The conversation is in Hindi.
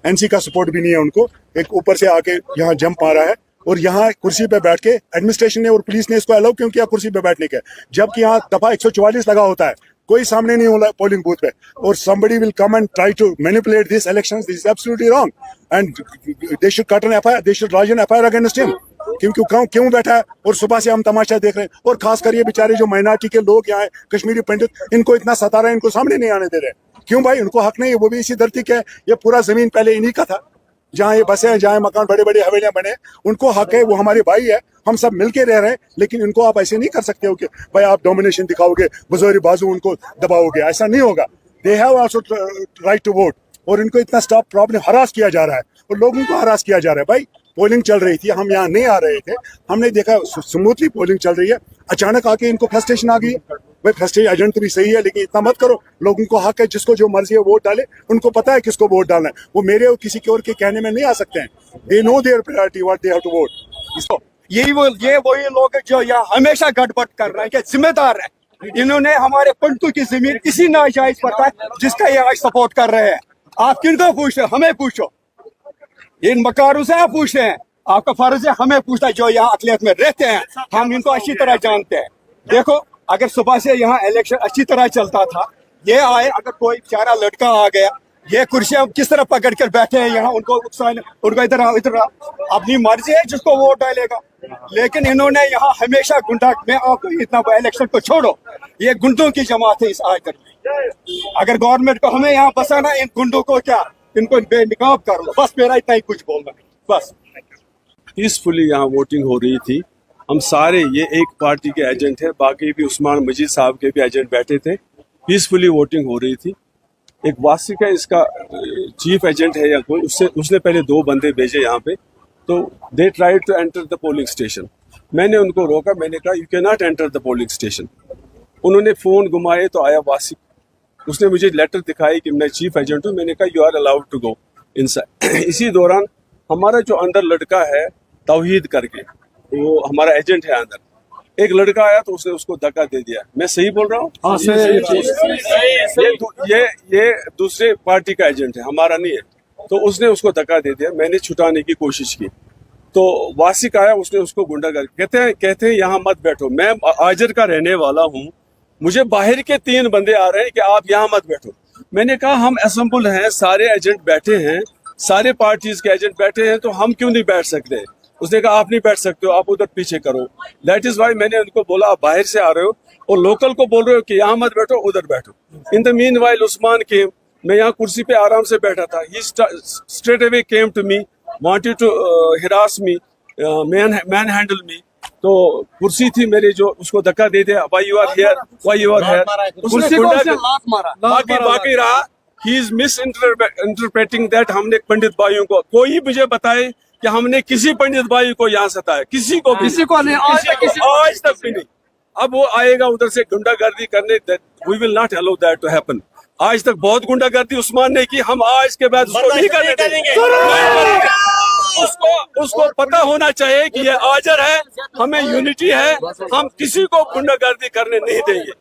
एनसी का सपोर्ट भी नहीं है उनको, एक ऊपर से आके यहाँ जंप आ रहा है और यहाँ कुर्सी पे बैठ के एडमिनिस्ट्रेशन ने और पुलिस ने इसको अलाउ क्यों किया कुर्सी पे बैठने के, जबकि यहाँ दफा 144 लगा होता है, कोई सामने नहीं होला पोलिंग बूथ पे, और somebody will come and try to manipulate these elections. This is absolutely wrong and they should cut an FIR, they should lodge an FIR against him. क्योंकि क्यों बैठा है और सुबह से हम तमाशा देख रहे हैं, और खासकर ये बेचारे जो माइनॉरिटी के लोग यहाँ कश्मीरी पंडित, इनको इतना सता रहे हैं, इनको सामने नहीं आने दे रहे। क्यों भाई, उनको हक नहीं है, वो भी इसी धरती के है, ये पूरा जमीन पहले इन्हीं का था, जहाँ ये बसे हैं, जहाँ मकान बड़े बड़े हवेलियां बने, उनको हक है, वो हमारे भाई है, हम सब मिलके रह रहे हैं। लेकिन इनको आप ऐसे नहीं कर सकते हो कि भाई आप डोमिनेशन दिखाओगे, बुजुर्ग बाजू उनको दबाओगे, ऐसा नहीं होगा। They have also right to vote, और इनको इतना स्टॉप प्रॉब्लम हरास किया जा रहा है और लोगों को हरास किया जा रहा है। भाई पोलिंग चल रही थी, हम यहाँ नहीं आ रहे थे, हमने देखा स्मूथली पोलिंग चल रही है, अचानक आके इनको फ्रस्ट्रेशन आ गई। भाई फ्रस्ट्रेशन एजेंट तो भी सही है, लेकिन इतना मत करो, लोगों को हक है, जिसको जो मर्जी है वोट डाले, उनको पता है किसको वोट डालना है, वो मेरे और किसी के और के कहने में नहीं आ सकते हैं। They know their priority what they have to vote. ये वही लोग हैं जो यहाँ हमेशा गड़बड़ कर रहे हैं, कि जिम्मेदार है। इन्होंने हमारे पंडितों की जमीन इसी नाजायज पर है जिसका ये आज सपोर्ट कर रहे हैं। आप किनको पूछ रहे, हमें पूछो, इन मकारों से आप पूछ रहे हैं, आपका फर्ज है हमें पूछना, जो यहाँ अकलियत में रहते हैं, हम इनको अच्छी तरह जानते हैं। देखो, अगर सुबह से यहाँ इलेक्शन अच्छी तरह चलता था, ये आए, अगर कोई बेचारा लड़का आ गया, ये कुर्सियां किस तरह पकड़ कर बैठे हैं यहाँ, उनको इधर अपनी मर्जी है, जिसको वोट डालेगा। लेकिन इन्होंने यहाँ हमेशा गुंडा में, इतना इलेक्शन को छोड़ो, ये गुंडों की जमात है इस आयकर में। अगर गवर्नमेंट को हमें यहाँ बसाना, इन गुंडों को क्या, इनको बेनकाब कर लो, बस मेरा इतना ही कुछ बोलना, बस। पीसफुली यहाँ वोटिंग हो रही थी, हम सारे, ये एक पार्टी के एजेंट है, बाकी भी उस्मान मजीद साहब के भी एजेंट बैठे थे, पीसफुली वोटिंग हो रही थी। एक वासिक है, इसका चीफ एजेंट है या कोई, उसने पहले 2 बंदे भेजे यहाँ पे, तो they try to enter the polling station. मैंने उनको रोका, मैंने कहा you can not enter the polling station. उन्होंने फ़ोन घुमाए तो आया वासिक, उसने मुझे लेटर दिखाई कि मैं चीफ एजेंट हूँ, मैंने कहा you are allowed to go inside. इसी दौरान हमारा जो अंदर लड़का है तौहीद करके, वो हमारा एजेंट है अंदर, एक लड़का आया तो उसने उसको धक्का दे दिया। मैं सही बोल रहा हूँ? हाँ, ये दूसरे पार्टी का एजेंट है, हमारा नहीं है, तो उसने उसको धक्का दे दिया। मैंने छुटाने की कोशिश की तो वासिक आया, उसने उसको गुंडागर्दी, कहते हैं यहाँ मत बैठो। मैं आजर का रहने वाला हूँ, मुझे बाहर के 3 बंदे आ रहे हैं कि आप यहाँ मत बैठो। मैंने कहा हम असेंबल हैं, सारे एजेंट बैठे हैं, सारे पार्टीज के एजेंट बैठे हैं, तो हम क्यों नहीं बैठ सकते? उसने कहा आप नहीं बैठ सकते हो, आप उधर पीछे करो। दैट इज वाई मैंने उनको बोला आप बाहर से आ रहे हो और लोकल को बोल रहे हो कि यहाँ मत बैठो, उधर बैठो। In the meanwhile Usman came, मैं यहाँ कुर्सी पे आराम से बैठा था, he straight away came to me, wanted to harass me, manhandle me. तो कुर्सी थी मेरी, जो उसको धक्का दे दिया, why you are here, why you are here, बाकी रहा। He is misinterpreting that. हमने पंडित भाइयों को, कोई मुझे बताए कि हमने किसी पंडित भाई को यहाँ सताया, किसी को नहीं, आज तक भी नहीं। अब वो आएगा उधर से गुंडागर्दी करने, we will not allow that to happen. आज तक बहुत गुंडागर्दी उस्मान ने की, हम आज के बाद उसको नहीं करने देंगे। उसको पता होना चाहिए कि ये आजर है, हमें यूनिटी है, हम किसी को गुंडागर्दी करने नहीं देंगे।